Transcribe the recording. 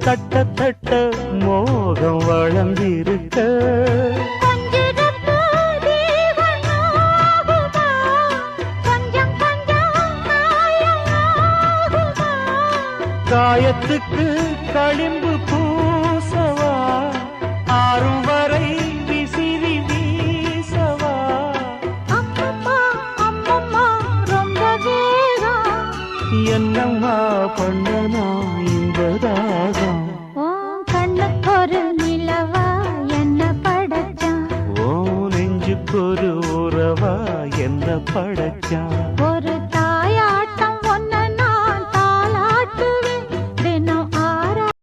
தட்ட தட்ட மோகம் வளர்ந்திருக்க காயத்துக்கு களிம்பு பூசவா ஆறும் வரை விசிறி வீசவா அம்மம்மா அம்மம்மா ரொம்ப வேகம் என்னம்மா பண்ணனா இந்த தாகம் கண்ணுக்கொரு நிலவா என்ன படைச்சான் ஓ நெஞ்சுக்கொரு உறவா என்ன படைச்சான்